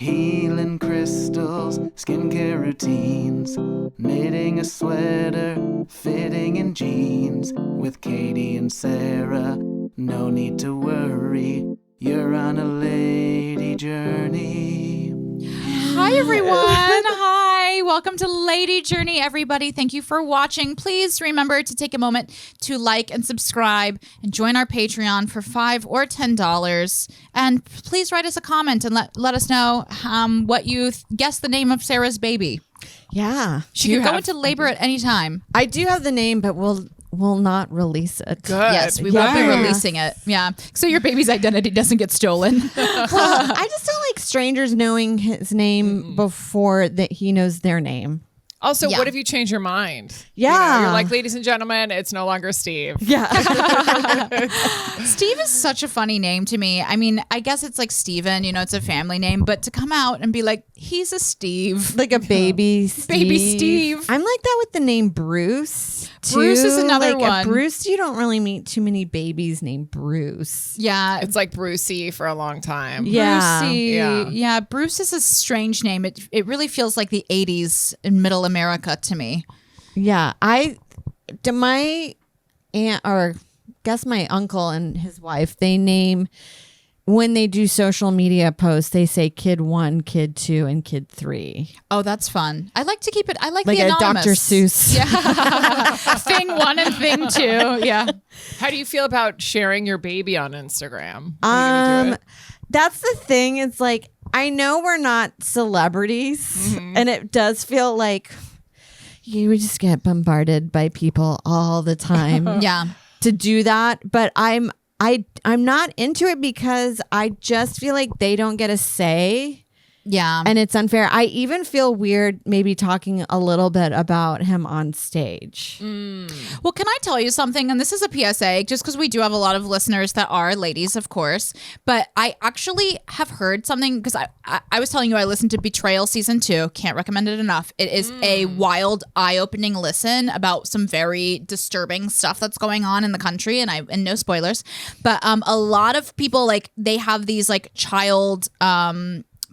Healing crystals, skincare routines, knitting a sweater, fitting in jeans. With Katie and Sarah, no need to worry, you're on a lady journey. Hi, everyone. Hi. Welcome to Lady Journey, everybody. Thank you for watching. Please remember to take a moment to like and subscribe and join our Patreon for $5 or $10. And please write us a comment and let us know what you guess the name of Sarah's baby. Yeah. She could go into labor at any time. I do have the name, but we'll not release it. Good. Yes, we won't be releasing it. Yeah. So your baby's identity doesn't get stolen. Well, I just don't like strangers knowing his name before that he knows their name. Also, Yeah. what if you change your mind? Yeah. You're like, ladies and gentlemen, it's no longer Steve. Yeah. Steve is such a funny name to me. I mean, I guess it's like Steven, it's a family name, but to come out and be like, he's a Steve. Like a baby Steve. Baby Steve. I'm like that with the name Bruce. Too. Bruce is another like, one. Bruce, you don't really meet too many babies named Bruce. Yeah. It's like Brucey for a long time. Yeah. Brucey. Yeah. Yeah. Bruce is a strange name. It really feels like the 80s in middle America to me. Yeah. My aunt, or guess my uncle and his wife, they name, when they do social media posts, they say kid 1, kid 2, and kid 3. Oh, that's fun. I like to keep it. I like Like the a anonymous. Dr. Seuss. Yeah. Thing 1 and thing 2. Yeah. How do you feel about sharing your baby on Instagram? Are you gonna do it? That's the thing. It's like, I know we're not celebrities, and it does feel like you just get bombarded by people all the time Yeah. to do that. But I'm not into it because I just feel like they don't get a say. Yeah. And it's unfair. I even feel weird maybe talking a little bit about him on stage. Well, can I tell you something? And this is a PSA, just because we do have a lot of listeners that are ladies, of course. But I actually have heard something, because I was telling you I listened to Betrayal Season 2. Can't recommend it enough. It is a wild, eye-opening listen about some very disturbing stuff that's going on in the country. And no spoilers. But a lot of people, like, they have these, like, child...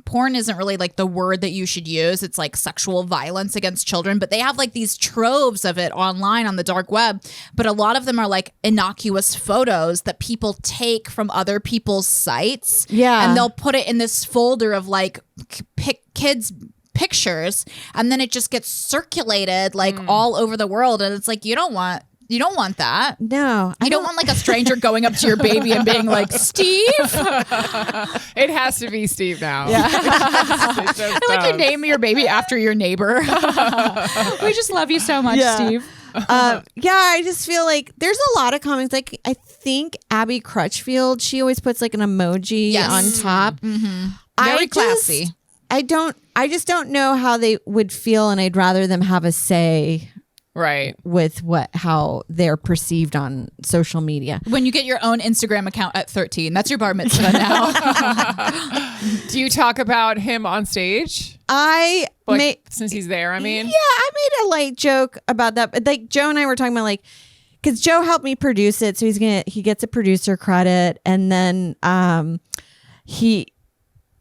porn isn't really like the word that you should use. It's like sexual violence against children, but they have like these troves of it online on the dark web. But a lot of them are like innocuous photos that people take from other people's sites. Yeah. And they'll put it in this folder of like kids' pictures. And then it just gets circulated like all over the world. And it's like, you don't want that. No. You don't want like a stranger going up to your baby and being like, Steve? It has to be Steve now. Yeah. It just I like does. to name your baby after your neighbor. We just love you so much, Yeah. Steve. Yeah, I just feel like there's a lot of comments. Like, I think Abby Crutchfield, she always puts like an emoji Yes. on top. Very classy. I just don't know how they would feel, and I'd rather them have a say Right. with how they're perceived on social media. When you get your own Instagram account at 13, that's your bar mitzvah now. Do you talk about him on stage? Since He's there, I mean. Yeah, I made a light joke about that. But like Joe and I were talking about, like, because Joe helped me produce it, so he gets a producer credit, and then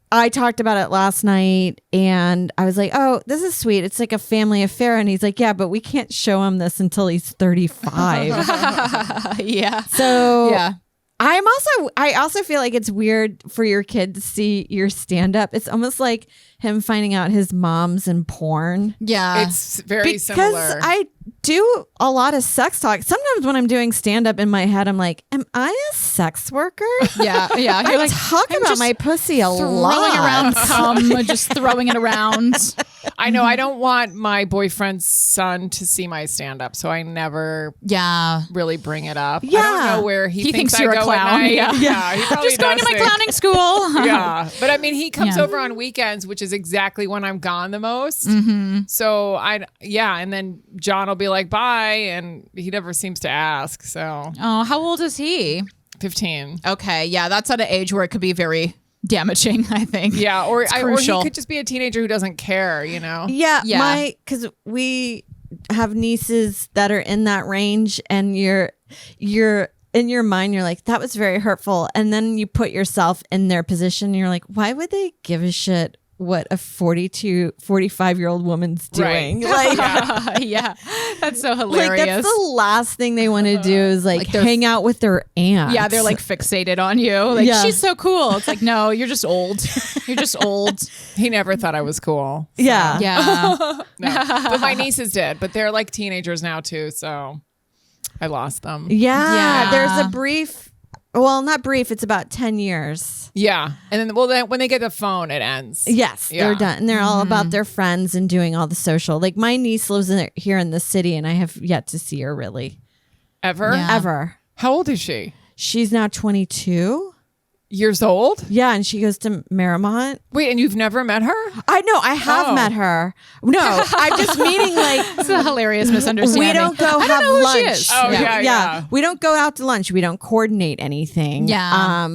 I talked about it last night, and I was like, "Oh, this is sweet. It's like a family affair." And he's like, "Yeah, but we can't show him this until he's 35." Yeah. So Yeah. I also feel like it's weird for your kid to see your stand up. It's almost like him finding out his mom's in porn. Yeah. It's very Because similar. I do a lot of sex talk. Sometimes when I'm doing stand up in my head, I'm like, am I a sex worker? yeah. Yeah. I You're like, talk I'm about just my pussy a throwing lot. around cum, just throwing it around. I know I don't want my boyfriend's son to see my stand up, so I never Yeah. really bring it up. I Yeah. don't know where he thinks I you're go a at clown. night. Yeah. He probably Just going to does my think- clowning school. Yeah, but I mean, he comes Yeah. over on weekends, which is exactly when I'm gone the most. So and then John will be like, bye, and he never seems to ask. So Oh, how old is he? 15. Okay. Yeah. That's at an age where it could be very damaging, I think. Yeah, or It's he crucial. could just be a teenager who doesn't care, you know? Yeah, Yeah. because we have nieces that are in that range, and you're in your mind, you're like, that was very hurtful. And then you put yourself in their position, and you're like, why would they give a shit what a 45-year-old woman's doing. Right. Like, yeah, that's so like hilarious. that's the last thing they want to do is like they're- hang out with their aunt. Yeah, they're like fixated on you. Like, Yeah. she's so cool. It's like, no, you're just old. You're just old. He never thought I was cool. So, yeah. Yeah. no. But my nieces did. But they're like teenagers now too. So I lost them. Yeah. Yeah. There's a brief, well, not brief, it's about 10 years. Yeah. And then, when they get the phone, it ends. Yes, Yeah. they're done. And they're all about their friends and doing all the social. Like my niece lives here in the city and I have yet to see her really. Ever? Yeah. Ever. How old is she? She's now 22. Years old? Yeah, and she goes to Marymount. Wait, and you've never met her? I know, I have Oh. met her. No, I'm just meaning like It's a hilarious misunderstanding. we don't go I have don't know who lunch. she is. Oh, yeah. We don't go out to lunch. We don't coordinate anything. Yeah.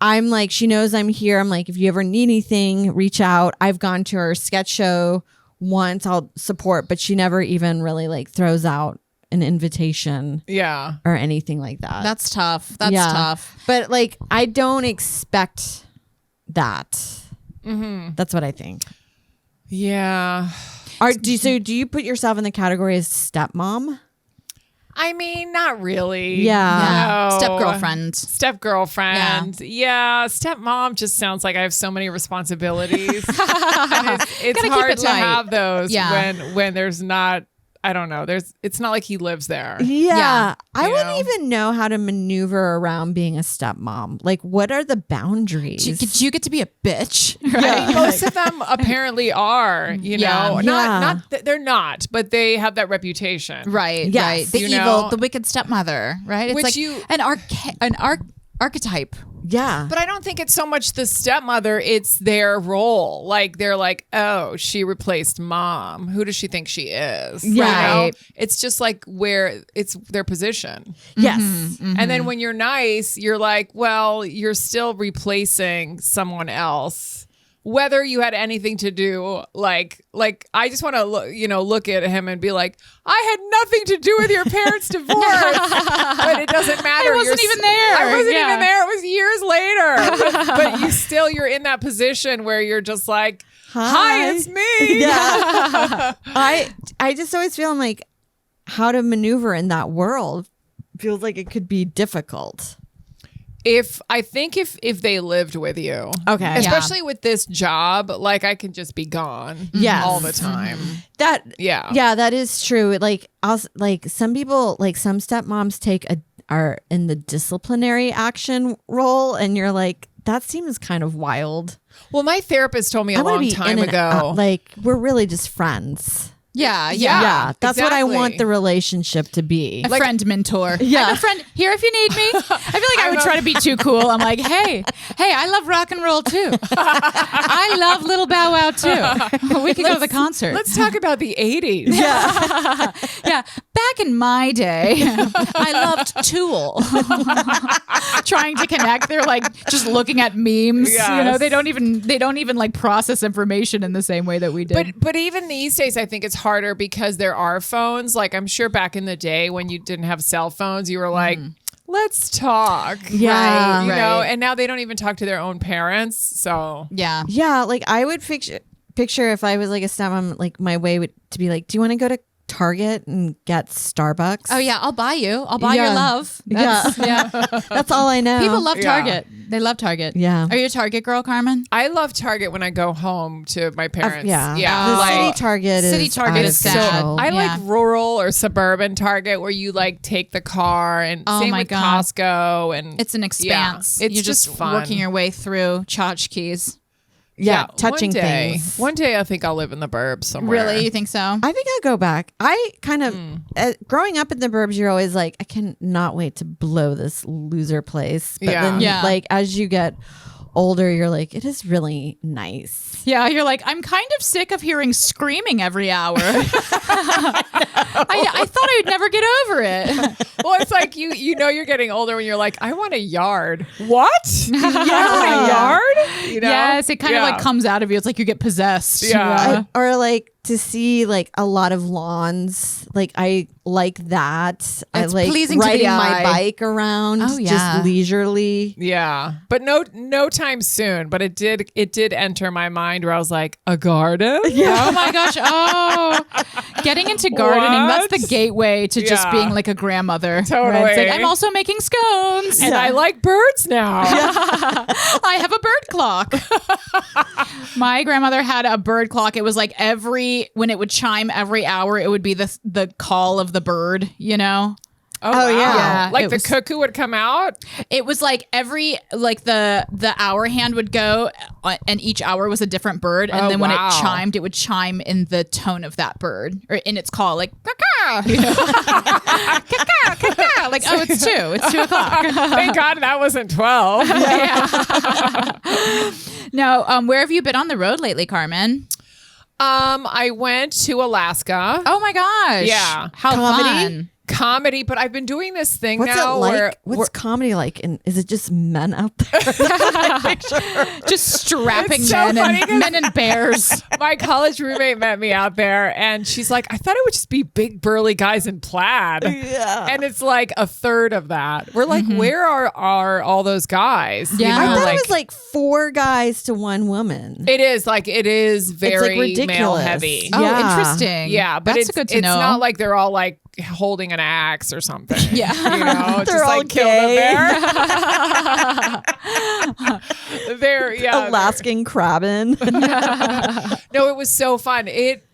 I'm like, she knows I'm here. I'm like, if you ever need anything, reach out. I've gone to her sketch show once. I'll support, but she never even really like throws out an invitation Yeah. or anything like that. That's tough. That's Yeah. tough. But like, I don't expect that. That's what I think. Yeah. Do you put yourself in the category as stepmom? I mean, not really. Yeah. No. Step girlfriend. Step girlfriend. Yeah. Stepmom just sounds like I have so many responsibilities. And it's Gotta keep hard it to light. have those Yeah. when there's not, I don't know. It's not like he lives there. Yeah. I You wouldn't know? even know how to maneuver around being a stepmom. Like, what are the boundaries? Do you get to be a bitch? Yeah. Most of them apparently are, you Yeah. know, Yeah. not they're not, but they have that reputation. Right. Yes. Right. The You evil, know? the wicked stepmother. Right. It's Which like you- an archetype. Yeah. But I don't think it's so much the stepmother, it's their role. Like they're like, oh, she replaced mom. Who does she think she is? Yeah. You know? Right. It's just like where it's their position. Yes. And then when you're nice, you're like, well, you're still replacing someone else. Whether you had anything to do, like I just want to look at him and be like, I had nothing to do with your parents' divorce, but it doesn't matter. I wasn't even there. I wasn't Yeah. even there. It was years later. But you're in that position where you're just like, hi, it's me. Yeah. I just always feel like how to maneuver in that world feels like it could be difficult. If they lived with you, Okay. especially with this job, like I can just be gone, Yes. all the time. That Yeah. that is true. Like some people, like some stepmoms are in the disciplinary action role, and you're like, that seems kind of wild. Well, my therapist told me a I wanna long be time in and ago. out, like we're really just friends. Yeah. Yeah. Yeah, that's what I exactly. want the relationship to be. A friend mentor. Yeah. I'm a friend here if you need me. I feel like I would try to be too cool. I'm like, hey, I love rock and roll too. I love Little Bow Wow too. We could go to the concert. Let's talk about the 80s. Yeah. Back in my day, I loved Tool. Trying to connect. They're like just looking at memes. Yes. You know, they don't even like process information in the same way that we did. But even these days, I think it's harder because there are phones. Like I'm sure back in the day when you didn't have cell phones, you were like, let's talk. Yeah. You know, Right. and now they don't even talk to their own parents. So Yeah. Yeah, like I would picture if I was like a stepmom, like my way would to be like, do you want to go to Target and get Starbucks? Oh yeah, I'll buy you. I'll buy your Yeah. love. Yeah. Yeah. That's all I know. People love Yeah. Target. They love Target. Yeah. Are you a Target girl, Carmen? I love Target when I go home to my parents. Yeah. Yeah. The like, city Target is City Target out is of sad. control. I like Yeah. rural or suburban Target where you like take the car and Oh same my with God. Costco and It's an expanse. Yeah, it's You're just fun. working your way through tchotchkes. yeah, touching one day, things. One day I think I'll live in the burbs somewhere. Really? You think so? I think I'll go back. I kind of, growing up in the burbs, you're always like, I cannot wait to blow this loser place. But Yeah. then, Yeah. like, as you get older, you're like, it is really nice. Yeah, you're like, I'm kind of sick of hearing screaming every hour. I thought I'd never get over it. Well, it's like you know you're getting older when you're like, I want a yard. What? You want a yard? You know? Yes, it kind of Yeah. like comes out of you. It's like you get possessed. Yeah. Or like to see like a lot of lawns. Like I like that. I It's like pleasing to the riding my eye. bike around just leisurely. Yeah, but no time soon. But it did enter my mind where I was like, a garden. Oh my gosh. Oh, getting into gardening. What? That's the gateway to just Yeah. being like a grandmother. Totally. It's like, I'm also making scones. And I like birds now. I have a bird clock. My grandmother had a bird clock. It was like when it would chime every hour, it would be the call of the bird, you know? Oh, Oh, wow. yeah. Like It the was- cuckoo would come out. It was like the hour hand would go and each hour was a different bird. And Oh, then when wow. it chimed, it would chime in the tone of that bird or in its call, like, caca, you know? Caca, caca. Like, oh, it's 2. It's 2 o'clock. Thank God that wasn't 12. No, where have you been on the road lately, Carmen? I went to Alaska. Oh my gosh. Yeah. How fun. Comedy, but I've been doing this thing What's now it where like? What's comedy like? And is it just men out there? Just strapping It's so funny 'cause- men and bears. my college roommate met me out there and she's like, I thought it would just be big burly guys in plaid. Yeah. And it's like a third of that. We're like, where are all those guys? Yeah. I thought like, it was like 4 guys to 1 woman. it is very ridiculous. male heavy. Oh, Yeah. interesting. Yeah, but that's it's good to know. It's not like they're all like holding an axe or something. Yeah. You know, They're just all like killed gay. a bear. They're Alaskan crabbing. No, it was so fun.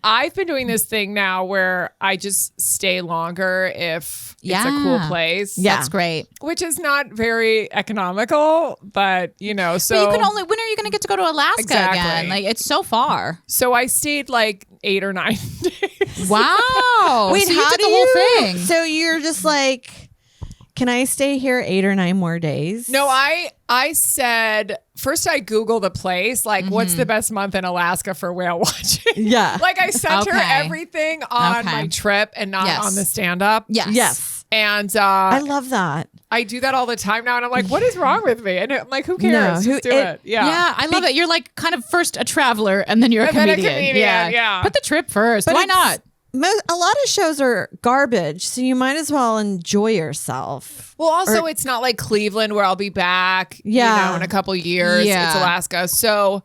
I've been doing this thing now where I just stay longer if it's a cool Yeah. place. Yeah. That's great. Which is not very economical, but you know, so But you can when are you going to get to go to Alaska Exactly. again? Like, it's so far. so I stayed like 8 or 9 days. Wow. Wait, so you how did do the whole you? thing. So you're just like, can I stay here 8 or 9 more days? No, I said first I Googled the place, like what's the best month in Alaska for whale watching? Yeah. Like I sent her Okay. everything on Okay. my trip and not Yes. on the stand up. Yes. Yes. And I love that. I do that all the time now and I'm like, what is wrong with me? And I'm like, who cares? No, Just do it. Yeah. Yeah, I love it. You're like kind of first a traveler and then you're a And then a comedian. comedian, yeah. Put the trip first. But Why it's- not? A lot of shows are garbage, so you might as well enjoy yourself. Well, also, it's not like Cleveland where I'll be back, Yeah. in a couple years. Yeah. It's Alaska. So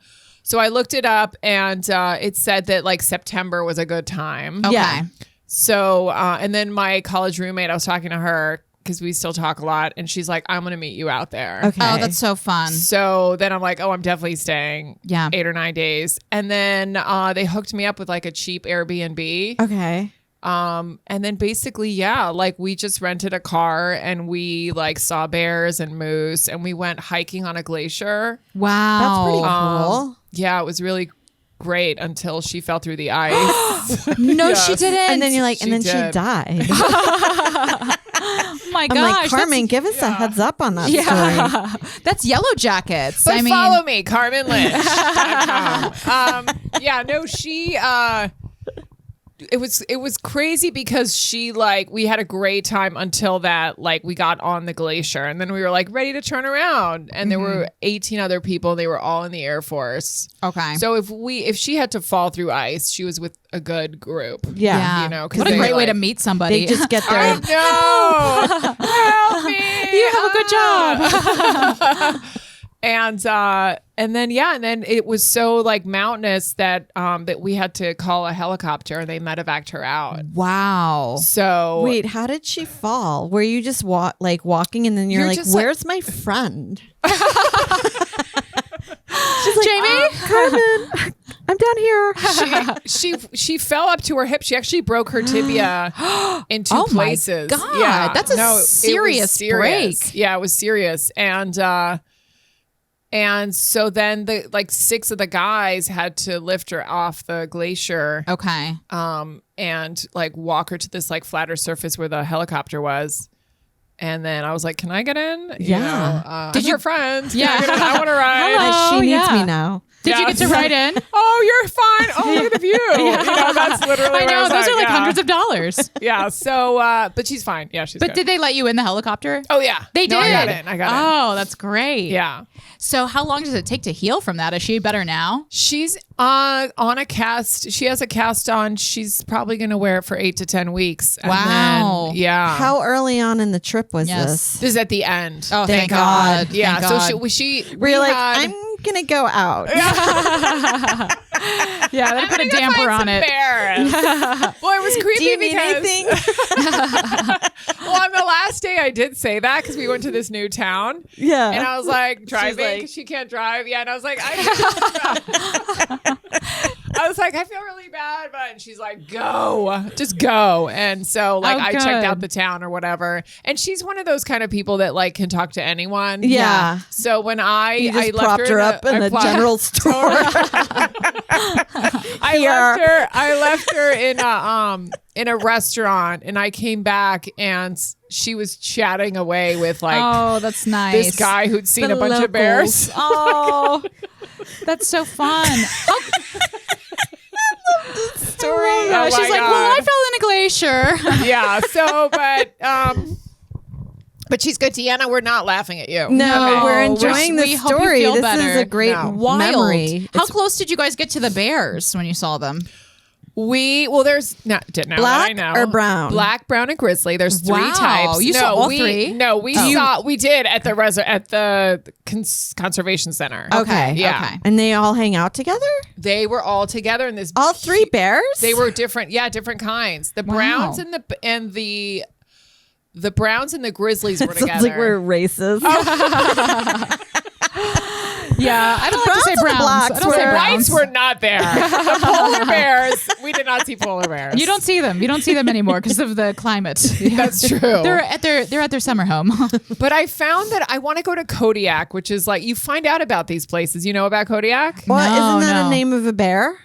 I looked it up and it said that like September was a good time. Okay. Yeah. So, and then my college roommate, I was talking to her because we still talk a lot and she's like, I'm going to meet you out there. Okay. Oh, that's so fun. So then I'm like, oh, I'm definitely staying Yeah. 8 or 9 days. And then they hooked me up with like a cheap Airbnb. Okay. And then basically, yeah, like we just rented a car and we like saw bears and moose and we went hiking on a glacier. Wow. That's pretty cool. Yeah, it was really great until she fell through the ice. No, Yes. she didn't. And then you're like, and then She she did. died. oh my I'm gosh. like, Carmen, give us a heads up on that story. Yeah. That's Yellow Jackets. But I mean, follow me, Carmen Lynch. Yeah, no, she it was crazy because she like we had a great time until that like we got on the glacier and then we were like ready to turn around and there were 18 other people, they were all in the Air Force. okay. So if she had to fall through ice, she was with a good group. Yeah. yeah. you know, 'cause what a they, great way like- to meet somebody. They just get there. I know. Help me. You have a good job. And then it was so like mountainous that that we had to call a helicopter and they medevac her out. Wow. So Wait, how did she fall? Were you just walking and then you're, You're like, just like- where's my friend? She's like, Jamie? Carmen, I'm down here. she fell up to her hip. She actually broke her tibia in 2 Oh my places. God, Yeah, that's a it was serious break. Yeah, it was serious. And so then the like 6 of the guys had to lift her off the glacier. Okay. And like walk her to this like flatter surface where the helicopter was. And then I was like, "Can I get in?" Yeah. Did you- your friend? Yeah. I want to ride. Hello. She needs yeah. me now. Did you get to ride in? Oh, you're fine. Oh, look at the view. You know, that's literally I what know. was Those are like yeah. hundreds of dollars. Yeah. So, but she's fine. Yeah, she's But good. did they let you in the helicopter? Oh, yeah. They did. No, I got it. I got it. Oh, that's great. Yeah. So how long does it take to heal from that? Is she better now? She's on a cast. She has a cast on. She's probably going to wear it for 8 to 10 weeks. And Wow. then, yeah. How early on in the trip was Yes. this? This is at the end. Oh, thank God. God. Yeah. Thank So God. she Were you like, had- I'm gonna go out? Yeah, they put a I'm gonna damper find on some it. bears. Well, it was creepy Do you need because anything? well, on the last day I did say that because we went to this new town. Yeah. And I was like driving like- because she can't drive. Yeah, and I was like, I was like, I feel really bad, but and she's like, go, just go. And so like Oh, I checked good. out the town or whatever. And she's one of those kind of people that like can talk to anyone. Yeah. So when I You just left propped her up in I the general store. I left her in a restaurant, and I came back and she was chatting away with like Oh, that's nice. this guy who'd seen The a bunch of bears. Oh, that's so fun. Story. Yeah, Oh she's my like, well, I God. fell in a glacier. Yeah. So, but she's good, Deanna. We're not laughing at you. No, Okay. we're Oh, enjoying we the hope you story. feel This better. is a great No. Wild. memory. How It's close did you guys get to the bears when you saw them? There's not now Black that I know. or brown? Black, brown, and grizzly. There's three Wow. types. You no, saw all we, three? No, we did at the conservation center. Okay. Yeah. Okay. And they all hang out together? They were all together in this. All three bears? They were different. Yeah, different kinds. The browns and the browns and the grizzlies were Sounds together. like we're racist. Yeah, I don't like to say browns and the browns. blacks I don't say were- Whites browns. were not there. The polar bears. We did not see polar bears. You don't see them. You don't see them anymore because of the climate. That's true. They're at their summer home. But I found that I want to go to Kodiak, which is like you find out about these places. You know about Kodiak? Well, No, isn't that no. a name of a bear?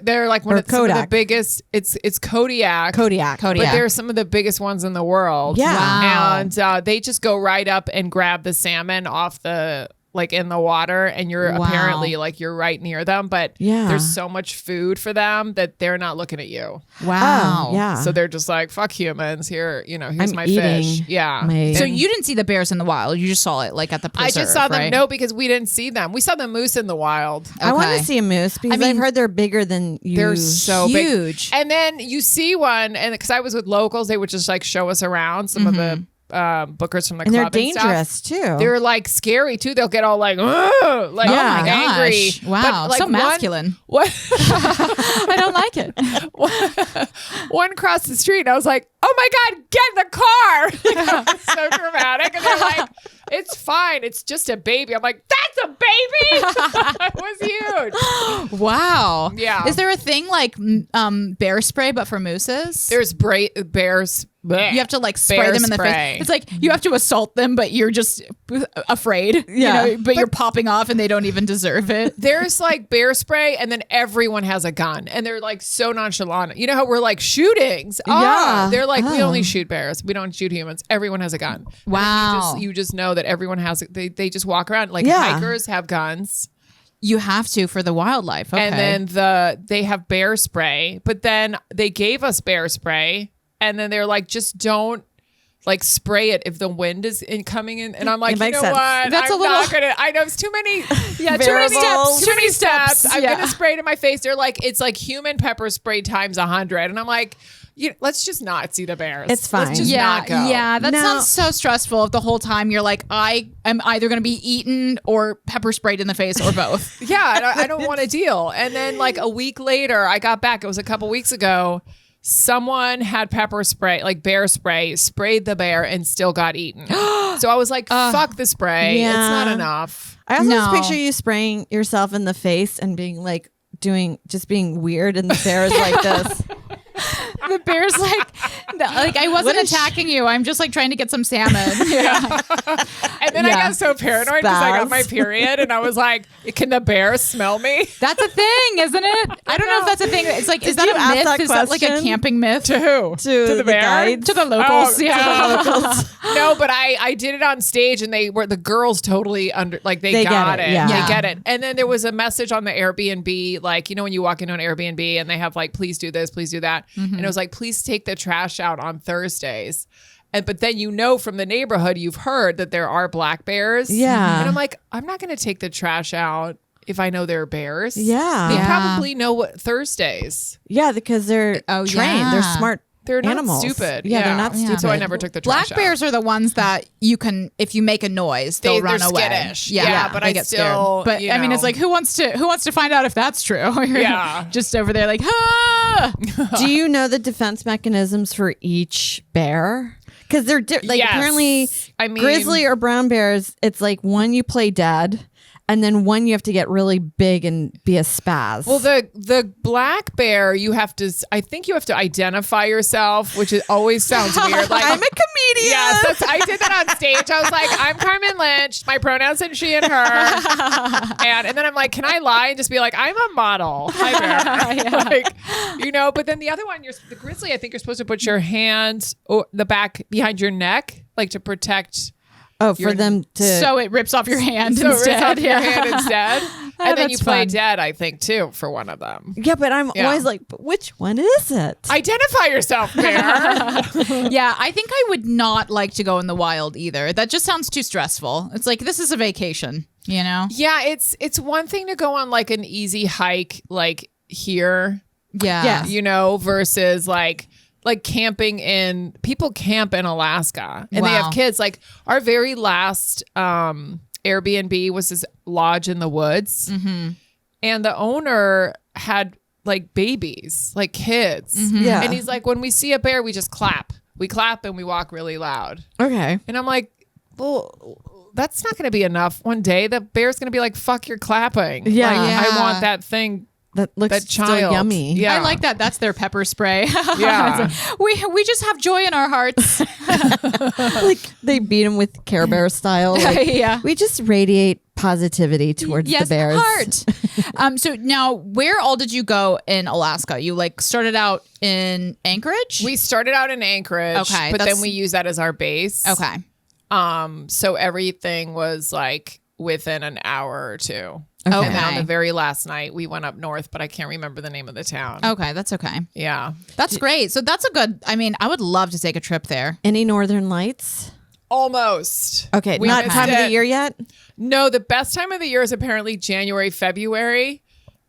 They're like one Or of some of the Kodak. biggest. It's Kodiak. Kodiak. Kodiak. But they're some of the biggest ones in the world. Yeah. Wow. And they just go right up and grab the salmon off the like in the water, and you're Wow. apparently like you're right near them, but Yeah. there's so much food for them that they're not looking at you. Wow. Oh, yeah. So they're just like, fuck humans. Here's I'm my eating fish. Yeah. my- So And you didn't see the bears in the wild. You just saw it like at the I preserve, just saw them. right? No, because we didn't see them. We saw the moose in the wild. I want Okay. to see a moose because mean, I've heard they're bigger than you. They're so Huge. big. And then you see one, and because I was with locals, they would just like show us around some of the bookers from the and they're club and stuff. dangerous too. They're like scary too. They'll get all like, "Ugh," like Yeah. angry. Gosh. Wow. But, like, So masculine. What? I don't like it. One crossed the street, and I was like, "Oh my god, get in the car!" Like, it was so dramatic, and they're like, "It's fine. It's just a baby." I'm like, "That's a baby." It was huge. Wow. Yeah. Is there a thing like bear spray but for mooses? There's bears. Bleh. You have to like spray Bear them in the spray. face. It's like you have to assault them, but you're just afraid. Yeah. You know, but you're popping off and they don't even deserve it. There's like bear spray, and then everyone has a gun, and they're like so nonchalant. You know how we're like shootings? Yeah. They're like, we Oh. only shoot bears. We don't shoot humans. Everyone has a gun. And then Wow. You just know that everyone has. They just walk around like Yeah. hikers have guns, You have to for the wildlife. Okay. and then they have bear spray. But then they gave us bear spray, and then they're like, just don't. Like spray it if the wind is coming in, and I'm like, It you makes know sense. what? That's I'm a little- not gonna. I know it's too many. yeah, variables. Too many steps. I'm Yeah. gonna spray it in my face. They're like, it's like human pepper spray times 100, and I'm like, let's just not see the bears. It's fine. Let's just Yeah, not go. yeah, that No. sounds so stressful. If the whole time you're like, I am either going to be eaten or pepper sprayed in the face or both. Yeah. And I don't want to deal. And then like a week later, I got back. It was a couple weeks ago. Someone had pepper spray, like bear spray, sprayed the bear and still got eaten. So I was like, fuck the spray. Yeah. It's not enough. I also just No. picture you spraying yourself in the face and being like being weird, and the bear is like this. The bear's like Like I wasn't attacking you. I'm just like trying to get some salmon. Yeah. And then I got so paranoid because I got my period, and I was like, "Can the bear smell me?" That's a thing, isn't it? I don't know if that's a thing. It's like, is that you a ask myth? that Is that like a question? camping myth? To who? To the the bear? guides? To the locals. Oh, yeah. No, but I did it on stage, and the girls totally they get got it, it. yeah. They get it. And then there was a message on the Airbnb, like, when you walk into an Airbnb and they have like, please do this, please do that. And it was like, please take the trash out on Thursdays. But then from the neighborhood, you've heard that there are black bears. Yeah. And I'm like, I'm not going to take the trash out if I know there are bears. Yeah. They Yeah. probably know what Thursdays. Yeah, because they're trained. yeah. They're smart. They're not animals. stupid. Yeah, they're not stupid. So I never took the trash Black bears are the ones that you can, if you make a noise, they'll run they're away. skittish. Yeah, Yeah, but they I get still, scared. But I mean, it's like who wants to find out if that's true? You're Yeah. just over there like, ah. Do you know the defense mechanisms for each bear? Because they're like Yes. apparently, I mean- grizzly or brown bears. It's like one you play dead, and then one you have to get really big and be a spaz. Well, the black bear, I think you have to identify yourself, which always sounds weird. Like, I'm a comedian. Yes, I did that on stage. I was like, I'm Carmen Lynch. My pronouns are she and her. and then I'm like, can I lie and just be like, I'm a model. Hi there. But then the other one, the grizzly, I think you're supposed to put your hand the back behind your neck, like to protect. Oh, for them to. So it rips off your hand So instead. it's off your yeah. hand instead. And then you that's play fun. dead, I think, too, for one of them. yeah, but I'm Yeah. always like, but which one is it? Identify yourself, bear. Yeah, I think I would not like to go in the wild either. That just sounds too stressful. It's like this is a vacation, Yeah, it's one thing to go on like an easy hike like here, Yeah. Yes. versus like camping people camp in Alaska and they Wow. have kids. Like our very last Airbnb was this lodge in the woods, and the owner had like babies, like kids, Yeah. and he's like, when we see a bear, we just clap. We clap and we walk really loud. Okay. And I'm like, well, that's not going to be enough. One day the bear's going to be like, fuck, you're clapping. Yeah. Like, Yeah. I want that thing. That looks That still child. yummy. Yeah. I like that. That's their pepper spray. Yeah. we just have joy in our hearts. Like they beat them with Care Bear style. Like, Yeah. We just radiate positivity towards Yes, the bears. heart. So now, where all did you go in Alaska? You like started out in Anchorage. We started out in Anchorage, Okay, but that's- then we used that as our base. Okay. So everything was like within an hour or two. Okay. And then on the very last night, we went up north, but I can't remember the name of the town. Okay, that's okay. Yeah. That's great. So that's a good. I mean, I would love to take a trip there. Any northern lights? Almost. Okay, We not missed time of the it. year yet? No, the best time of the year is apparently January, February.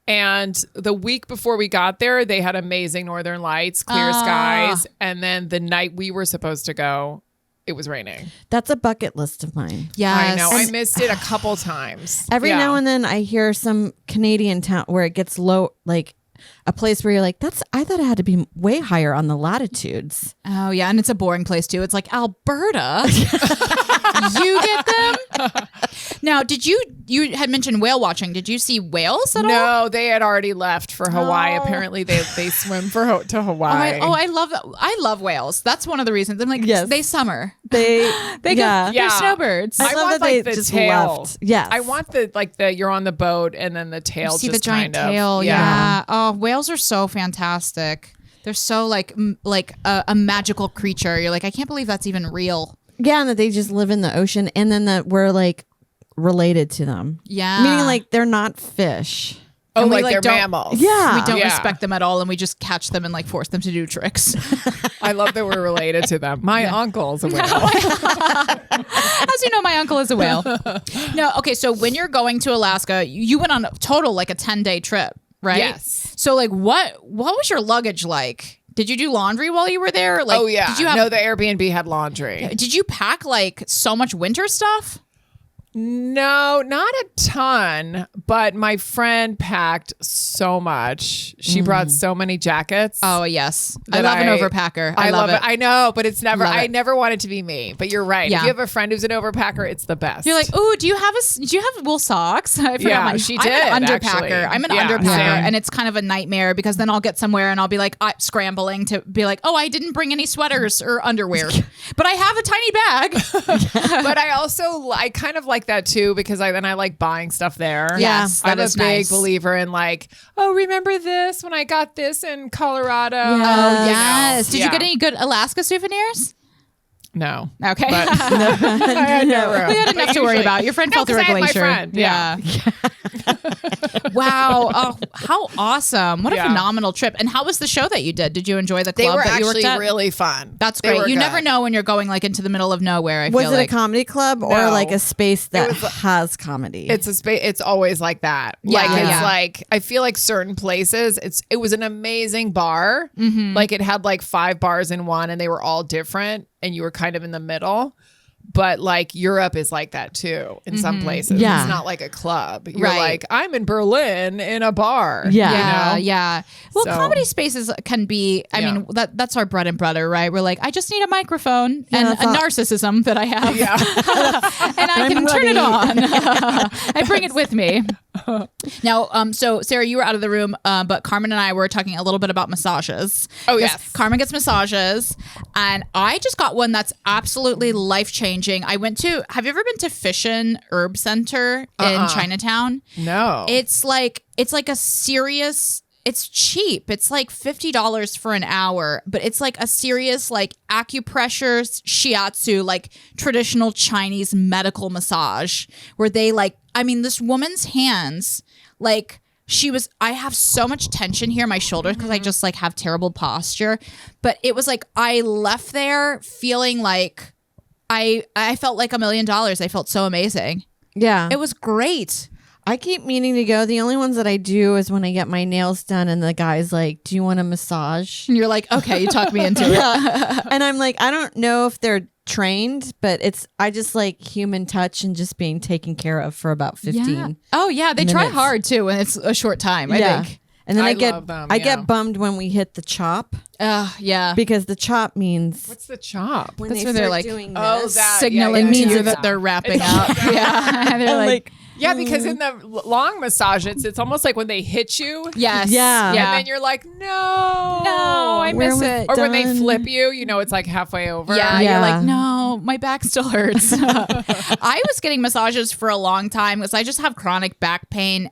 And the week before we got there, they had amazing northern lights, clear skies. And then the night we were supposed to go, it was raining. That's a bucket list of mine. Yes. I know. I missed it a couple times. Every Yeah. now and then I hear some Canadian town where it gets low, like a place where you're like, I thought it had to be way higher on the latitudes. Oh yeah, and it's a boring place too. It's like Alberta. You get them. Now, you had mentioned whale watching? Did you see whales at all? No, they had already left for Hawaii. Oh. Apparently, they swim to Hawaii. I love whales. That's one of the reasons. I'm like, Yes. they summer. They They yeah. They're snowbirds. I I love want that they like the just tail. left. Yes. I want the you're on the boat and then the tail. See just the giant kind of, tail. Yeah. Oh, whales are so fantastic. They're so like a magical creature. You're like, I can't believe that's even real. Yeah, and that they just live in the ocean, and then that we're like related to them. Yeah. Meaning like they're not fish. Oh, And we, like like, they're don't- mammals. Yeah. We don't Yeah. respect them at all, and we just catch them and like force them to do tricks. I love that we're related to them. My uncle's a whale. As you know, my uncle is a whale. No, okay. So when you're going to Alaska, you went on a total like a 10-day trip, right? Yes. So like, what was your luggage like? Did you do laundry while you were there? Like, Oh yeah. Did you have? No, the Airbnb had laundry. Did you pack like so much winter stuff? No, not a ton, but my friend packed so much. She brought so many jackets. Oh yes, I that love an overpacker. I love it. I know, but it's never. Love I it. never want it to be me. But you're right. Yeah. If you have a friend who's an overpacker, it's the best. You're like, oh, do you have wool socks? I forgot Yeah, mine. she I'm did, an underpacker. actually. I'm an Yeah, underpacker, same. and it's kind of a nightmare because then I'll get somewhere and I'll be like scrambling to be like, oh, I didn't bring any sweaters or underwear, but I have a tiny bag. but I kind of like that too because I like buying stuff there. Yes, I'm that a is big nice. believer in like, oh, remember this when I got this in Colorado? Yeah. Oh You yes. know? Did you get any good Alaska souvenirs? No. Okay. But I had no room. We had But enough to worry usually- about. Your friend No, fell through 'cause a I had my glacier. friend. Yeah. Wow. Oh, how awesome. What a Yeah. phenomenal trip. And how was the show that you did? Did you enjoy the They club were that you worked actually at? really fun. That's They great. were You good. never know when you're going like into the middle of nowhere. I Was feel it like a comedy club or No. like a space that was- has comedy? It's a space. It's always like that. Yeah, Like it's yeah. like I feel like certain places. It was an amazing bar. Like it had like 5 bars in one, and they were all different, and you were kind of in the middle. But like Europe is like that too in some places. Yeah. It's not like a club. You're Right. like, I'm in Berlin in a bar. Yeah. Yeah, You know? yeah. Well, So- comedy spaces can be. I Yeah. mean, that's our bread and butter, right? We're like, I just need a microphone Yeah, and that's a all- narcissism that I have, Yeah. and I can turn it on. I bring it with me. Now, so Sarah, you were out of the room, but Carmen and I were talking a little bit about massages. Oh, Because yes. Carmen gets massages, and I just got one that's absolutely life changing. I went to. Have you ever been to Fishin Herb Center in Chinatown? No. It's like a serious. It's cheap. It's like $50 for an hour, but it's like a serious like acupressure, shiatsu, like traditional Chinese medical massage where they like. I mean, this woman's hands, like I have so much tension here in my shoulders because I just like have terrible posture, but it was like I left there feeling like I felt like $1 million. I felt so amazing. yeah. It was great. I keep meaning to go. The only ones that I do is when I get my nails done and the guy's like, do you want a massage? And you're like, okay, you talked me into it. Yeah. And I'm like, I don't know if they're trained, but I just like human touch and just being taken care of for about 15. Yeah. Oh yeah, they try minutes. hard too when it's a short time. I think. And then I I get love them, I yeah. get bummed when we hit the chop Yeah. because the chop means What's the chop? when That's they where they're start like, doing oh, this. that- Signaling yeah, to yeah, you yeah. that they're wrapping up. Yeah. They're I'm like, Yeah, because in the long massage, it's almost like when they hit you. yes. Yeah. Yeah. And then you're like, no. I Where miss was it. Or when they done. flip you, it's like halfway over. Yeah, Yeah. you're like, no, my back still hurts. I was getting massages for a long time because I just have chronic back pain,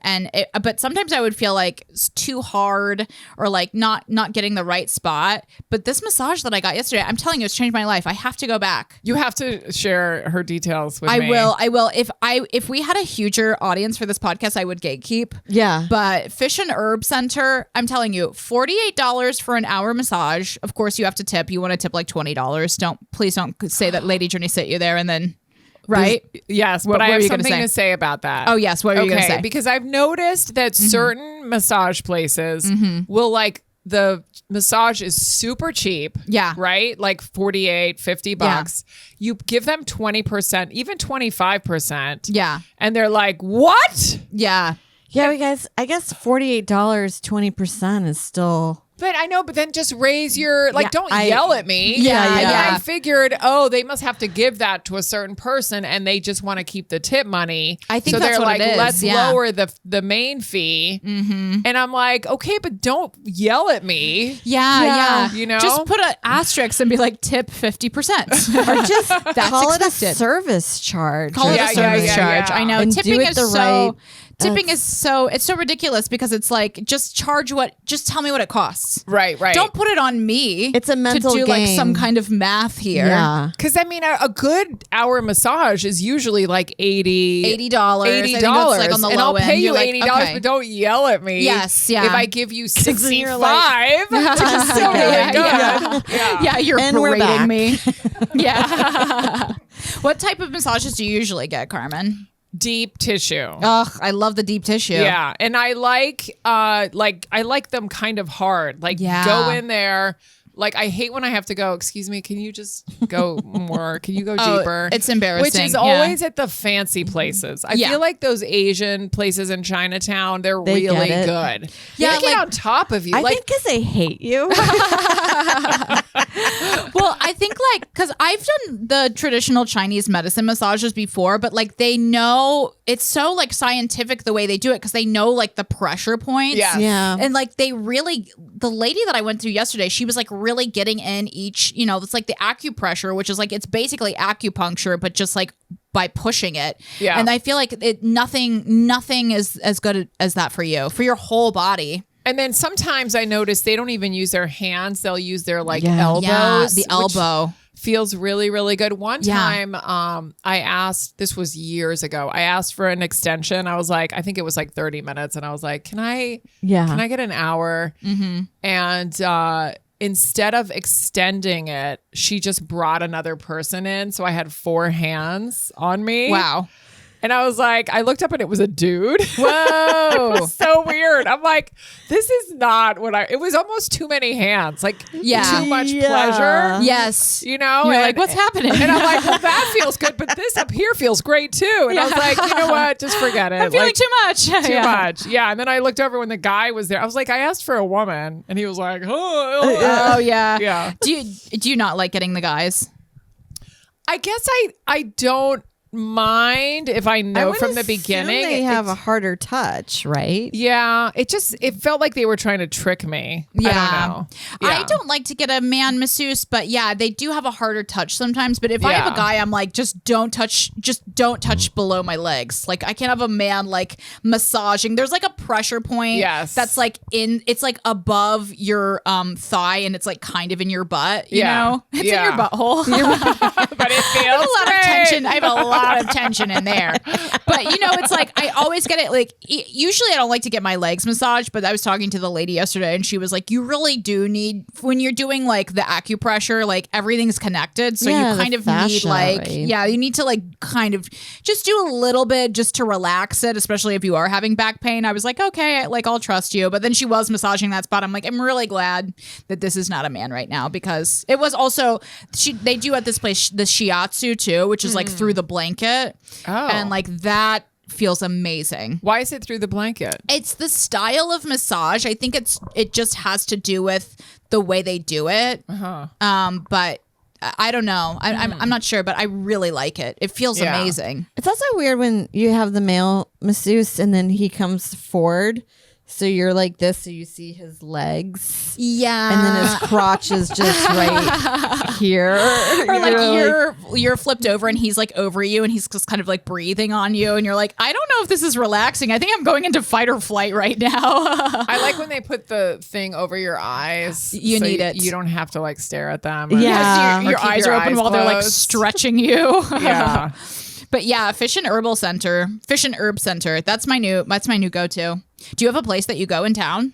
but sometimes I would feel like it's too hard or like not getting the right spot. But this massage that I got yesterday, I'm telling you, it's changed my life. I have to go back. You have to share her details with I me. will. If we had a huger audience for this podcast, I would gatekeep. Yeah. But Fish and Herb Center, I'm telling you, $48 for an hour massage. Of course, you have to tip. You want to tip like $20. Please don't say that Lady Journey sent you there and then, right? Yes, What but I were have you gonna something say? to say about that. Oh yes, what were you gonna say? Because I've noticed that certain massage places will like the massage is super cheap. Yeah. Right? Like 48, 50 bucks. You give them 20%, even 25%. Yeah, And they're like, "What?" yeah. Yeah, you guys, I guess $48, 20% is still. But I know, but then just raise your Yeah, don't I- yell at me. Yeah, And yeah. I figured, they must have to give that to a certain person, and they just want to keep the tip money. I think so. that's They're what like, it is, let's yeah. lower the main fee. Mm-hmm. And I'm like, okay, but don't yell at me. Yeah. You know? just put an asterisk and be like, tip 50%. Or just That's call it a expected. service charge. Call it Yeah, a service yeah, charge. yeah. I know And tipping do it is the so. right- Tipping is so ridiculous because it's like just tell me what it costs. Right. Don't put it on me. It's a mental to do like game. some kind of math here. Yeah. Because I mean, a good hour massage is usually like $80. $80. I think that's, like on the and low I'll end. pay you You're like, $80, okay. but don't yell at me. Yes, yeah. If I give you 65, you're like- which is still really good. Yeah, you're And we're berating back. me. Yeah. What type of massages do you usually get, Carmen? Deep tissue. Ugh, I love the deep tissue. Yeah, and I like them kind of hard. Like Yeah. go in there, Like, I hate when I have to go, excuse me, can you just go more? Can you go Oh, deeper? it's embarrassing. Which is always at the fancy places. I Yeah. feel like those Asian places in Chinatown, they're They really get it. good. Yeah, They get like- on top of you. I like, think because they hate you. Well, I think like because I've done the traditional Chinese medicine massages before, but like they know it's so like scientific the way they do it because they know like the pressure points. Yes. Yeah. And like the lady that I went to yesterday, she was like really getting in each, it's like the acupressure, which is like it's basically acupuncture, but just like by pushing it. Yeah. And I feel like nothing is as good as that for you, for your whole body. and then sometimes I notice they don't even use their hands. They'll use their like Yeah. elbows. Yeah, the which elbow. feels really, really good. One Yeah. time, I asked, this was years ago, I asked for an extension. I was like, I think it was like 30 minutes. And I was like, can I get an hour? Mm-hmm. And instead of extending it, she just brought another person in. So I had 4 hands on me. Wow. And I was like, I looked up and it was a dude. Whoa. It was so weird. I'm like, this is not what it was almost too many hands. Like, Yeah. too much Yeah. pleasure. Yes. You know? You're and, like, what's happening? And I'm like, well, that feels good, but this up here feels great too. And I was like, you know what? Just forget it. I'm feeling Like, too much. too much. Yeah. And then I looked over when the guy was there. I was like, I asked for a woman. And he was like, Oh yeah. Yeah. Do you not like getting the guys? I guess I don't mind if I know from the beginning. They have a harder touch, right? Yeah, it felt like they were trying to trick me. I don't know. I Yeah. don't like to get a man masseuse, but yeah, they do have a harder touch sometimes. But if I have Yeah. a guy, I'm like, just don't touch below my legs. Like I can't have a man like massaging. There's like a pressure point. Yes. That's like it's like above your thigh and it's like kind of in your butt. You Yeah. know, it's Yeah. in your butthole. But it feels I have a lot of great. tension. I have a lot of tension in there. But it's like I always get it. Like usually I don't like to get my legs massaged, but I was talking to the lady yesterday and she was like, you really do need when you're doing like the acupressure, like everything's connected. So Yeah, you the kind of fascia, need like, right? you need to like kind of just do a little bit just to relax it, especially if you are having back pain. I was like, okay, like I'll trust you. But then she was massaging that spot. I'm like, I'm really glad that this is not a man right now because it was also they do at this place the shiatsu too, which is like through the blanket. Oh. And like that feels amazing. Why is it through the blanket? It's the style of massage. I think it just has to do with the way they do it. But I don't know. I'm not sure, but I really like it. It feels Yeah. amazing. It's also weird when you have the male masseuse and then he comes forward. So you're like this, so you see his legs. Yeah. And then his crotch is just right here. or like you're flipped over and he's like over you and he's just kind of like breathing on you and you're like, I don't know if this is relaxing. I think I'm going into fight or flight right now. I like when they put the thing over your eyes. You need it. You don't have to like stare at them. Yeah. Your Or keep eyes your are open eyes while they're like closed. stretching you. Yeah. But yeah, Fish and Herb Center. That's my new go-to. Do you have a place that you go in town?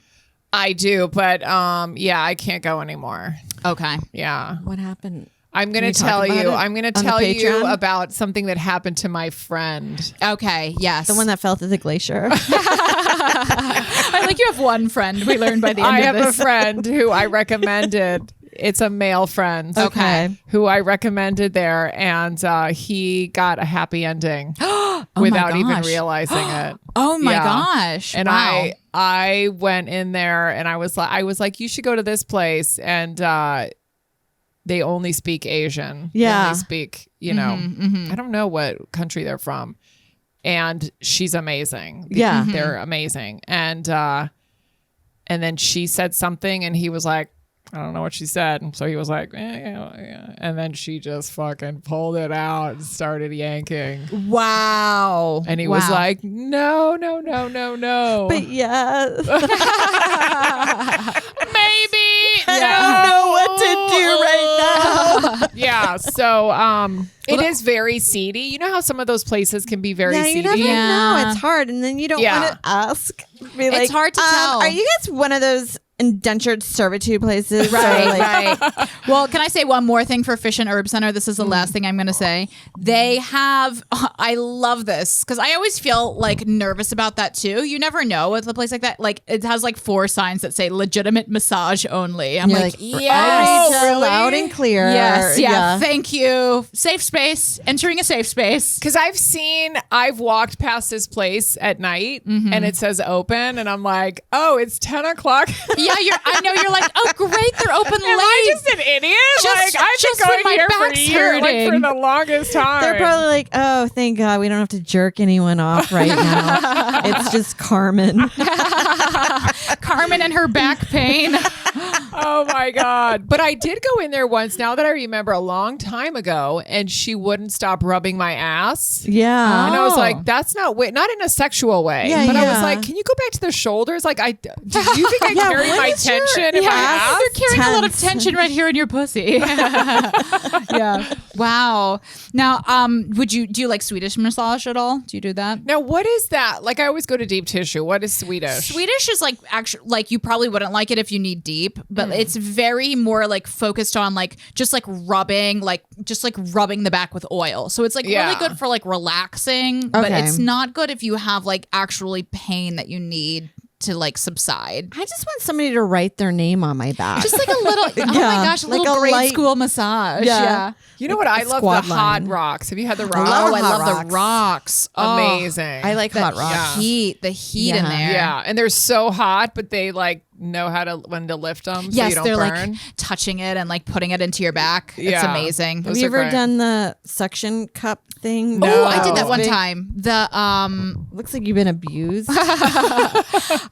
I do, but yeah, I can't go anymore. Okay. Yeah. What happened? I'm going to you talk tell about you. it I'm going to on the tell you Patreon? about something that happened to my friend. Okay. Yes. The one that fell through the glacier. I like you have one friend we learned by the end I of have this. a friend who I recommended. It's a male friend. Okay. Who I recommended there, and he got a happy ending without even gosh. realizing it. Oh my Yeah. gosh. And wow. I went in there and I was like, you should go to this place, and they only speak Asian. They Yeah. only speak, I don't know what country they're from. And she's amazing. Yeah. They're amazing. And then she said something and he was like, I don't know what she said. And so he was like, yeah. And then she just fucking pulled it out and started yanking. Wow. And he was like, no. But yes. maybe. I don't know what to do right now. Yeah. So it is very seedy. You know how some of those places can be very Yeah, seedy? you never Yeah. know. It's hard. And then you don't Yeah. want to ask. Be It's hard to tell. Are you guys one of those indentured servitude places. Right, right. Well, can I say one more thing for Fish and Herb Center? This is the last thing I'm going to say. They have, I love this because I always feel like nervous about that too. You never know with a place like that. Like it has like 4 signs that say legitimate massage only. I'm like, yes, really? loud and clear. yes, yeah, thank you. Safe space, entering a safe space. Because I've walked past this place at night and it says open, and I'm like, oh, it's 10 o'clock. Yeah, I know you're like, oh great, they're open late. Am I just an idiot? Just- I've just been when going my here for back's years, like for hurting. the longest time. They're probably like, oh, thank God we don't have to jerk anyone off right now. It's just Carmen. Carmen and her back pain. Oh my God. But I did go in there once, now that I remember, a long time ago, and she wouldn't stop rubbing my ass. Yeah. And I was Oh. like, that's not in a sexual way. Yeah, but I was yeah. like, can you go back to the shoulders? Like, do you think I carry what my is your- tension in my ass? You're carrying a lot of Tense. tension right here in your pussy. Yeah. Wow. Now, do you like Swedish massage at all? Do you do that? Now, what is that? Like, I always go to deep tissue. What is Swedish? Swedish is like actually like you probably wouldn't like it if you need deep, but it's very more like focused on like just like rubbing the back with oil. So it's like Yeah. really good for like relaxing, but Okay. it's not good if you have like actually pain that you need to like subside. I just want somebody to write their name on my back. Just like a little, oh my Yeah, gosh, a like little a grade light- school massage. Yeah. You know what? I love squad the hot line. rocks. Have you had the love rocks? Oh, I hot love the rocks. Oh, Amazing. I like hot rocks. the heat in Yeah. there. Yeah, and they're so hot, but they like know when to lift them so Yes, you don't they're burn. like touching it and like putting it into your back. It's Yeah. amazing. Those Have you are ever great. done the suction cup thing? Oh, I did that No. one time. The Looks like you've been abused.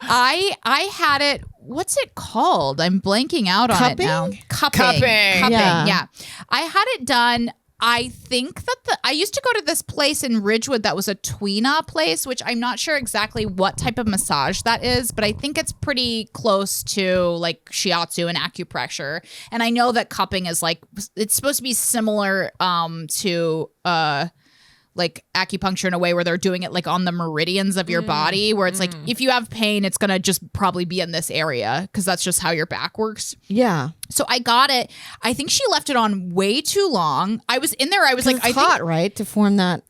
I had it. What's it called? I'm blanking out on Cupping? it now. Cupping. Yeah. Yeah. I had it done. I think that I used to go to this place in Ridgewood that was a Tweena place, which I'm not sure exactly what type of massage that is, but I think it's pretty close to like shiatsu and acupressure. And I know that cupping is like, it's supposed to be similar to like acupuncture in a way where they're doing it like on the meridians of your body, where it's like if you have pain, it's gonna just probably be in this area because that's just how your back works. Yeah. So I got it. I think she left it on way too long. I was in there. I was like, It's I hot, think right? To form that.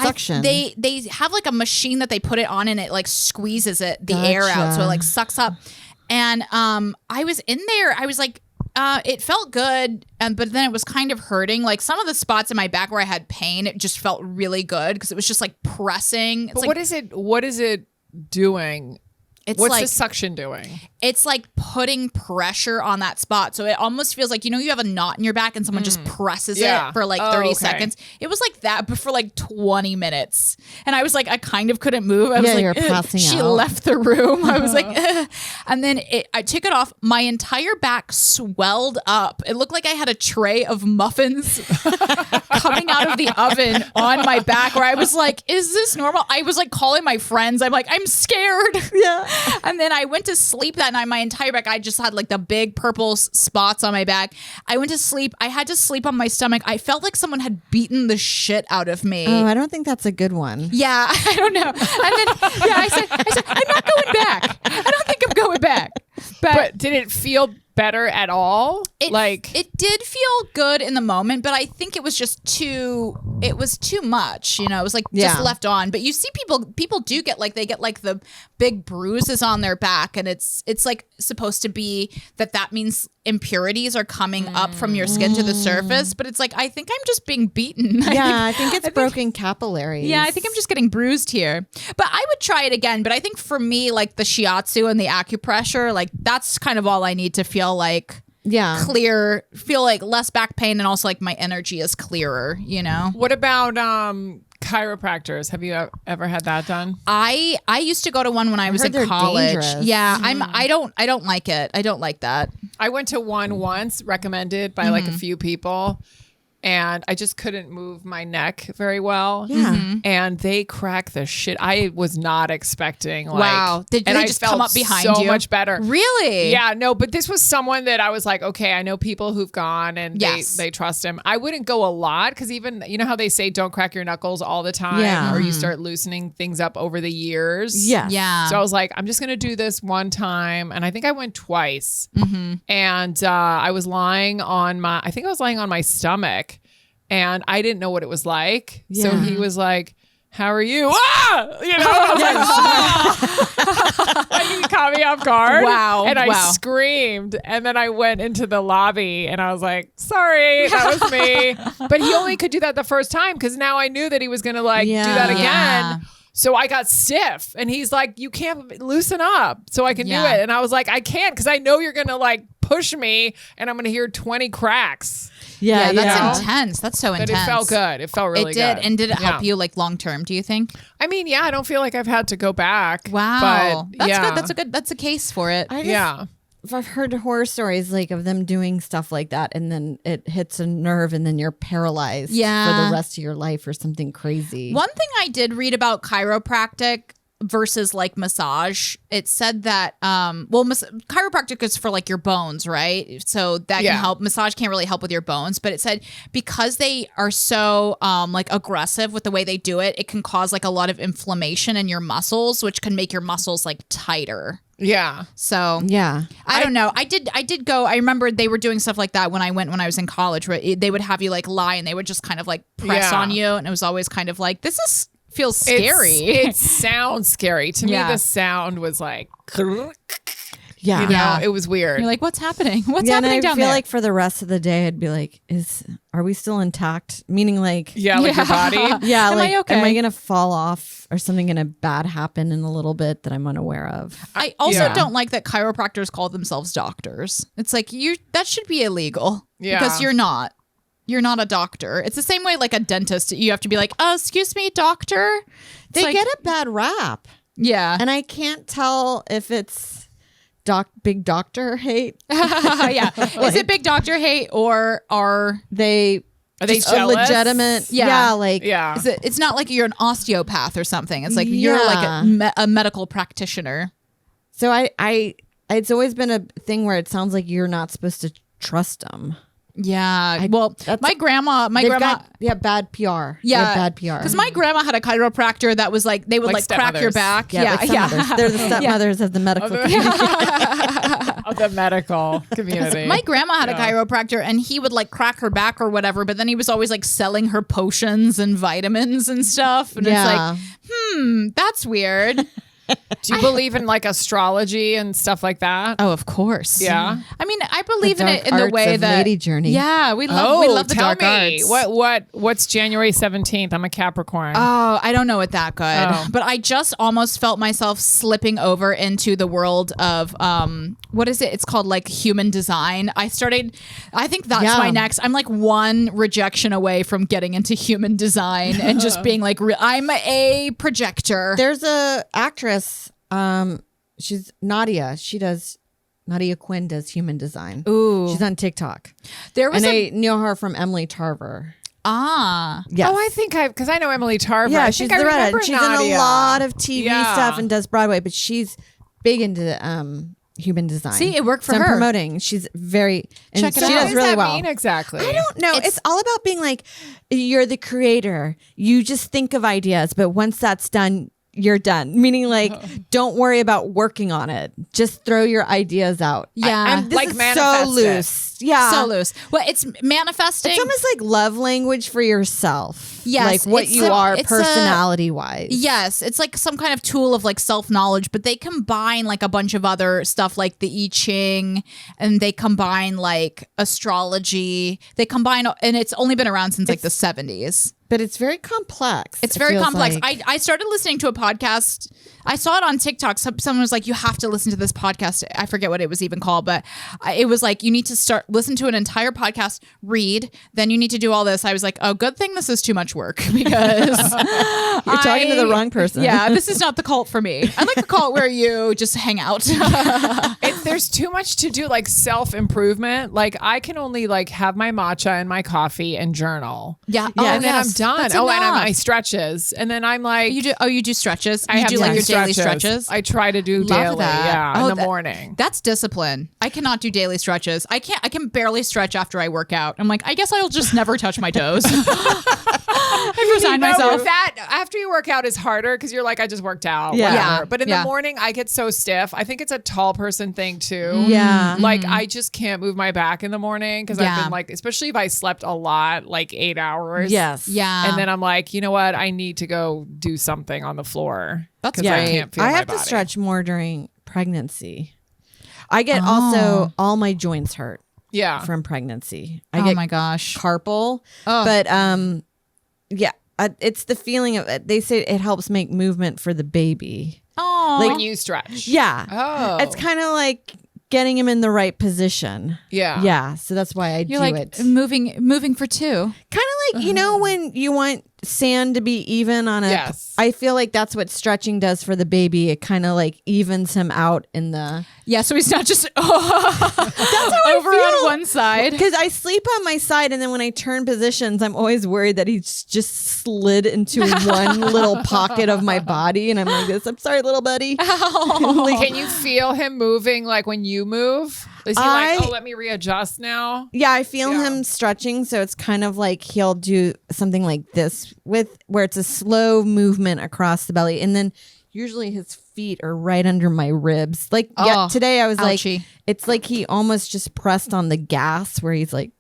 Suction. They have like a machine that they put it on and it like squeezes the air out, so it like sucks up. And I was in there. I was like, it felt good, but then it was kind of hurting. Like some of the spots in my back where I had pain, it just felt really good because it was just like pressing. It's But like, what is it doing? it's What's like the suction doing? it's like putting pressure on that spot. So it almost feels like, you have a knot in your back and someone just presses Yeah. it for like Oh, 30 okay. seconds. It was like that, but for like 20 minutes. And I was like, I kind of couldn't move. I was Yeah, like, you're "Ugh." passing She out. left the room. I was like, "Ugh." And then I took it off. My entire back swelled up. It looked like I had a tray of muffins coming out of the oven on my back, where I was like, is this normal? I was like calling my friends. I'm like, I'm scared. Yeah. And then I went to sleep that night. My entire back, I just had like the big purple spots on my back. I went to sleep. I had to sleep on my stomach. I felt like someone had beaten the shit out of me. Oh, I don't think that's a good one. Yeah, I don't know. And then, yeah, I said, I'm not going back. I don't think I'm going back. But did it feel better at all? It did feel good in the moment, but I think it was just too much. It was like just Yeah. left on. But you see people do get like, they get like the big bruises on their back, and it's like supposed to be that means impurities are coming up from your skin to the surface. But it's like, I think I'm just being beaten. Yeah, I think it's broken capillaries. Yeah, I think I'm just getting bruised here. But I would try it again. But I think for me, like the shiatsu and the acupressure, like that's kind of all I need to feel like clear, feel like less back pain, and also like my energy is clearer, What about chiropractors? Have you ever had that done? I used to go to one when I was heard in they're college. dangerous. Yeah, I don't like it. I don't like that. I went to one once, recommended by like a few people. and I just couldn't move my neck very well. Yeah. And they cracked the shit. I was not expecting. Like, Wow. Did and they I just felt come up behind so you? much better. Really? Yeah, no, but this was someone that I was like, okay, I know people who've gone and Yes. they trust him. I wouldn't go a lot because even, you know how they say don't crack your knuckles all the time, Yeah. or you start loosening things up over the years. Yes. Yeah. So I was like, I'm just going to do this one time. And I think I went twice. Mm-hmm. And I was lying on my stomach and I didn't know what it was like. So Yeah. he was like, how are you? Ah! You know, I was like, like, he caught me off guard. Wow. And I Wow. screamed. And then I went into the lobby and I was like, sorry, that was me. But he only could do that the first time because now I knew that he was going to like do that again. Yeah. So I got stiff and he's like, you can't loosen up so I can do Yeah. it. And I was like, I can't because I know you're going to like push me and I'm going to hear 20 cracks. Yeah. Yeah, that's know? intense. That's so But intense. it felt good. It felt really It did. good. And did it help Yeah. you like long term, do you think? I mean, yeah, I don't feel like I've had to go back. Wow. But That's yeah. good. That's a case for it. I just, Yeah. I've heard horror stories like of them doing stuff like that, and then it hits a nerve, and then you're paralyzed for Yeah. the rest of your life or something crazy. One thing I did read about chiropractic versus like massage, it said that chiropractic is for like your bones, right? So that Yeah. can help. Massage can't really help with your bones, but it said because they are so like aggressive with the way they do it, it can cause like a lot of inflammation in your muscles, which can make your muscles like tighter. Yeah. So Yeah. I don't know. I did go. I remember they were doing stuff like that when I was in college, where they would have you like lie and they would just kind of like press Yeah. on you, and it was always kind of like feels scary. It sounds scary. To Yeah. me, the sound was like, you Yeah. know, Yeah. it was weird. You're like, what's happening? What's yeah, and happening I down feel there? like for the rest of the day, I'd be like, are we still intact? Meaning like, yeah, like your body. yeah, Am like, I okay? am I going to fall off or something going to bad happen in a little bit that I'm unaware of? I also Yeah. don't like that chiropractors call themselves doctors. It's like that should be illegal Yeah. because you're not. You're not a doctor. It's the same way like a dentist. You have to be like, excuse me, doctor. It's They like- get a bad rap. yeah. And I can't tell if it's big doctor hate. yeah. Is it big doctor hate or are They Are they just jealous? a legitimate, Yeah. like, Yeah. it's not like you're an osteopath or something. It's like you're like a medical practitioner. So it's always been a thing where it sounds like you're not supposed to trust them. Yeah. that's- my grandma, They've got bad PR. They have bad PR. Because my grandma had a chiropractor that was like they would like crack your stepmothers. back. yeah, like stepmothers. They're the stepmothers of the medical community. Of the medical community. My grandma had a Yeah. chiropractor and he would like crack her back or whatever, but then he was always like selling her potions and vitamins and stuff. And Yeah. it's like, that's weird. Do you believe in like astrology and stuff like that? Oh, of course. Yeah. I mean, I believe in dark it in the arts way of that Lady Journey. Yeah, we love the tell dark me. arts. What's January 17th? I'm a Capricorn. Oh, I don't know it that good. Oh. But I just almost felt myself slipping over into the world of what is it? It's called like human design. I think that's Yeah. my next. I'm like one rejection away from getting into human design and just being like I'm a projector. There's a actress, she's Nadia. Nadia Quinn does human design. Ooh. She's on TikTok. There was And I know her from Emily Tarver. Yes. Oh, I think because I know Emily Tarver. Yeah, I she's think the I remember redhead. She's Nadia. in a lot of TV Yeah. stuff and does Broadway, but she's big into human design. See, it worked for So I'm her. promoting. She's very and Check it she out. What does does really that well. mean exactly? I don't know. It's all about being like you're the creator. You just think of ideas, but once that's done, you're done. Meaning like don't worry about working on it. Just throw your ideas out. Yeah. This Like is manifest so it. loose. Yeah. so loose. Well, it's manifesting. It's almost like love language for yourself. Yes, Like what it's you a- are it's a- personality wise. Yes, it's like some kind of tool of like self-knowledge, but they combine like a bunch of other stuff like the I Ching, and they combine like astrology. They combine, and it's only been around since like the 70s. But it's very complex. It's It very feels complex. like. I started listening to a podcast. I saw it on TikTok. Someone was like, you have to listen to this podcast. I forget what it was even called, but it was like, you need to listen to an entire podcast, read, then you need to do all this. I was like, oh, good thing this is too much work because You're talking to the wrong person. Yeah, this is not the cult for me. I like the cult where you just hang out. There's too much to do, like self-improvement. Like I can only like have my matcha and my coffee and journal. Yeah. And then I'm yes. done. That's And enough. my stretches. And then I'm like, You do stretches? I You have do to like do your daily stretches? I try to do Love daily. that. Yeah. Oh, In the morning. That's discipline. I cannot do daily stretches. I can barely stretch after I work out. I'm like, I guess I'll just never touch my toes. I resign myself. That after you work out is harder because you're like, I just worked out. Yeah. Whatever. Yeah. But in Yeah. the morning, I get so stiff. I think it's a tall person thing too. Yeah. Like I just can't move my back in the morning because I've Yeah. been like, especially if I slept a lot, like 8 hours. Yes. Yeah. And then I'm like, you know what? I need to go do something on the floor. That's 'cause great. I can't feel I my have to body. stretch more during pregnancy. I get also all my joints hurt Yeah. from pregnancy. I Oh get my gosh. carpal, Oh. but yeah, it's the feeling of they say it helps make movement for the baby. Oh. When you stretch. Yeah, Oh. it's kind of like getting him in the right position. Yeah. Yeah, so that's why I You're do like it. moving for two. Kind of like, you know, when you want sand to be even on a, Yes. I feel like that's what stretching does for the baby. It kind of like evens him out in the, Yeah, so he's not just over I on one side. because I sleep on my side and then when I turn positions, I'm always worried that he's just slid into one little pocket of my body. And I'm like this, I'm sorry, little buddy. Can you feel him moving like when you move? Is he like, I- oh, let me readjust now? Yeah, I feel Yeah. him stretching. So it's kind of like he'll do something like this with where it's a slow movement across the belly. And then usually his feet are right under my ribs. Like Oh, today I was ouchie. like, it's like he almost just pressed on the gas where he's like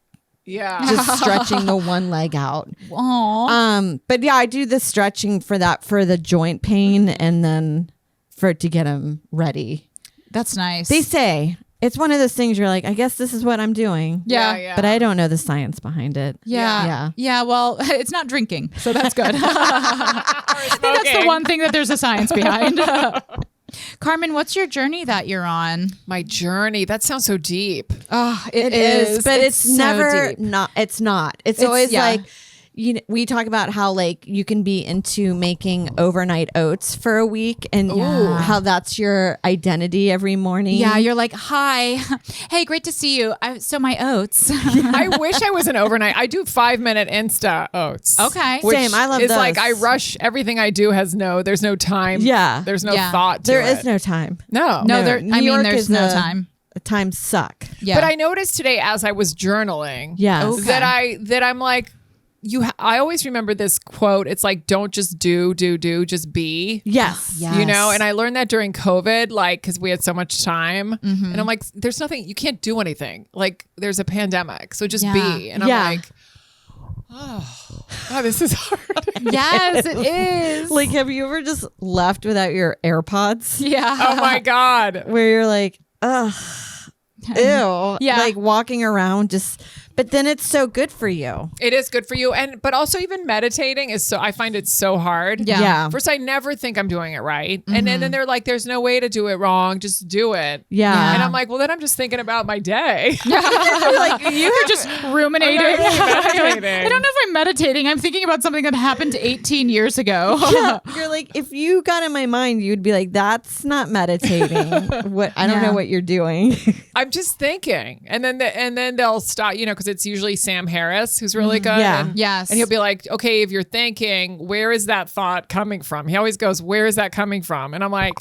Yeah. just stretching the one leg out. Aw. But yeah, I do the stretching for the joint pain and then for it to get him ready. That's nice. They say it's one of those things you're like, I guess this is what I'm doing. Yeah. Yeah. But I don't know the science behind it. Yeah. Yeah. Yeah. Well, it's not drinking, so that's good. I think that's the smoking. one thing that there's a science behind. Carmen, what's your journey that you're on? My journey. That sounds so deep. Oh, It is, but it's so never deep. not. It's not. It's always yeah. like, we talk about how like you can be into making overnight oats for a week and how that's your identity every morning. Yeah, you're like, hi, hey, great to see you. So my oats. I wish I was an overnight. I do 5-minute Insta oats. Okay. Which Same, I love is like those. I rush everything I do there's no time. Yeah. There's no Yeah. thought to There it. is no time. No. No, New York there's is no time. Times suck. Yeah. But I noticed today as I was journaling Yes. Okay. that I'm like, I always remember this quote. It's like, don't just do, just be. Yes. Yeah. You know, Yes. and I learned that during COVID, like, because we had so much time. Mm-hmm. And I'm like, there's nothing, you can't do anything. Like, there's a pandemic. So just Yeah. be. And Yeah. I'm like, oh, God, this is hard. Yes, it is. Like, have you ever just left without your AirPods? Yeah. Oh my God. Where you're like, ugh, ew. Yeah. Like walking around just, but then it's so good for you. It is good for you. But also even meditating is I find it so hard. Yeah. Yeah. First, I never think I'm doing it right. And then they're like, there's no way to do it wrong. Just do it. Yeah. And I'm like, well, then I'm just thinking about my day. like you're just ruminating. I'm not really meditating. I don't know if I'm meditating. I'm thinking about something that happened 18 years ago. Yeah. You're like, if you got in my mind, you'd be like, that's not meditating. What I don't Yeah. know what you're doing. I'm just thinking. And then they'll stop, because it's usually Sam Harris who's really good. Yeah. And, Yes. And he'll be like, okay, if you're thinking, where is that thought coming from? He always goes, where is that coming from? And I'm like,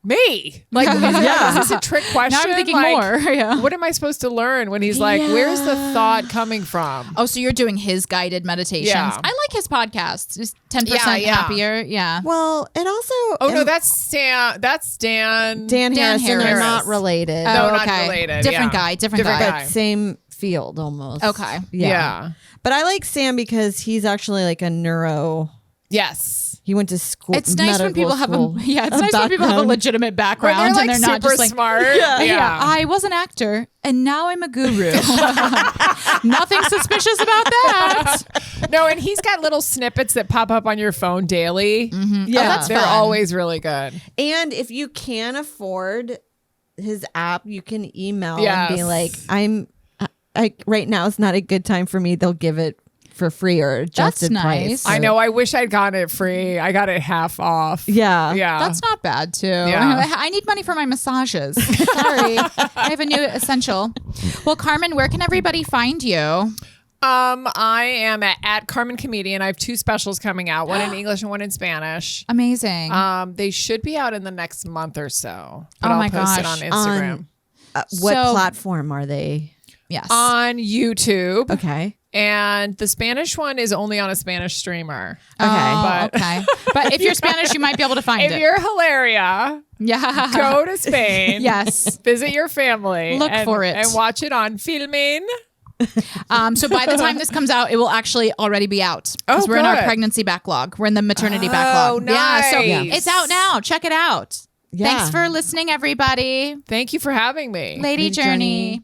me. Like, is this a trick question? Now I'm thinking Like, more. Yeah. What am I supposed to learn when he's like, where's the thought coming from? Oh, so you're doing his guided meditations. Yeah. I like his podcast. Just 10% Yeah. happier. Yeah. Well, it also. Oh no, that's Sam. That's Dan. Dan Harris, and they're Harris. not related, No, not related. Different Yeah. guy. Different Different guy. guy. but same field almost. Okay. Yeah. But I like Sam because he's actually like a neuro. Yes. He went to school. It's nice when people have medical a school it's nice when people have a background. legitimate When background they're and like they're not super just like smart. yeah, I was an actor and now I'm a guru. Nothing suspicious about that. No, and he's got little snippets that pop up on your phone daily. Yeah, that's They're fun. always really good. And if you can afford his app, you can email and be Yes. like, I right now is not a good time for me. They'll give it for free or adjusted nice. price. I know. I wish I'd gotten it free. I got it half off. Yeah. Yeah. That's not bad too. Yeah. I need money for my massages. Sorry. I have a new essential. Well, Carmen, where can everybody find you? I am at Carmen Comedian. I have 2 specials coming out, one in English and one in Spanish. Amazing. They should be out in the next month or so. But Oh I'll my post it gosh. on Instagram. What So- platform are they? yes. On YouTube. Okay. And the Spanish one is only on a Spanish streamer. Okay. Oh, but- okay. But if you're Spanish, you might be able to find If it. you're Hilaria, Yeah. go to Spain. Yes. Visit your family. Look and, for it. And watch it on Filmin. So by the time this comes out, it will actually already be out. Because Oh, we're in our good. pregnancy backlog. We're in the maternity backlog. Yeah. So nice. it's out now. Check it out. Yeah. Thanks for listening, everybody. Thank you for having me. Lady Lady Journey. Journey.